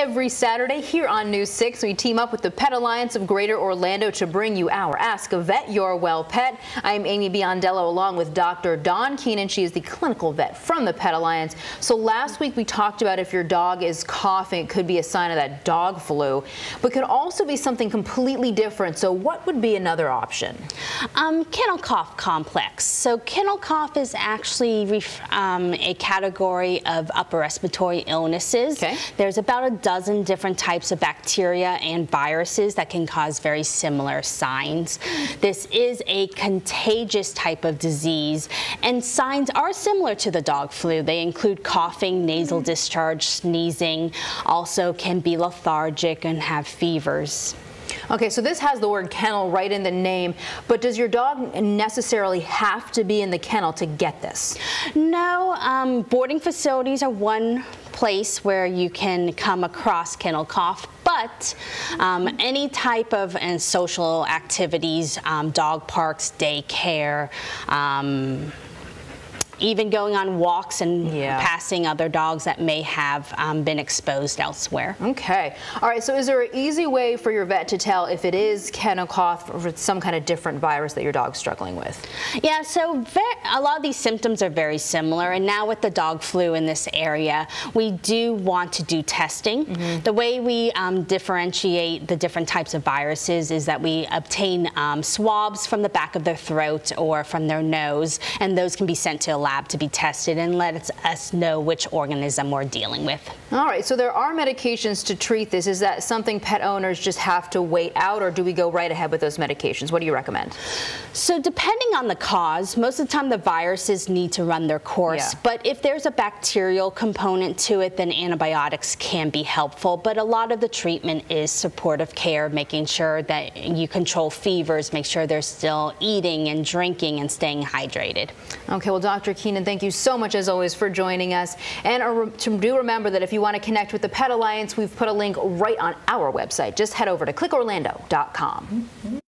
Every Saturday here on News 6, we team up with the Pet Alliance of Greater Orlando to bring you our Ask a Vet Your Well Pet. I'm Amy Biondello along with Dr. Dawn Keenan. She is the clinical vet from the Pet Alliance. So last week we talked about if your dog is coughing, it could be a sign of that dog flu, but could also be something completely different. So what would be another option? Kennel cough complex. So kennel cough is actually a category of upper respiratory illnesses. Okay. There's about a dozen different types of bacteria and viruses that can cause very similar signs. This is a contagious type of disease, and signs are similar to the dog flu. They include coughing, nasal discharge, sneezing, also can be lethargic and have fevers. Okay, so this has the word kennel right in the name, but does your dog necessarily have to be in the kennel to get this? No, boarding facilities are one place where you can come across kennel cough, but any type of social activities, dog parks, daycare, even going on walks and passing other dogs that may have been exposed elsewhere. Okay. All right, so is there an easy way for your vet to tell if it is kennel cough or some kind of different virus that your dog's struggling with? Yeah, so a lot of these symptoms are very similar, and now with the dog flu in this area, we do want to do testing. The way we differentiate the different types of viruses is that we obtain swabs from the back of their throat or from their nose, and those can be sent to a lab to be tested and let us know which organism we're dealing with. All right, so there are medications to treat this. Is that something pet owners just have to wait out, or do we go right ahead with those medications? What do you recommend? So depending on the cause, most of the time the viruses need to run their course, but if there's a bacterial component to it, then antibiotics can be helpful. But a lot of the treatment is supportive care, making sure that you control fevers, make sure they're still eating and drinking and staying hydrated. Okay, well, Dr. Keenan, thank you so much as always for joining us. And do remember that if you want to connect with the Pet Alliance, we've put a link right on our website. Just head over to clickorlando.com.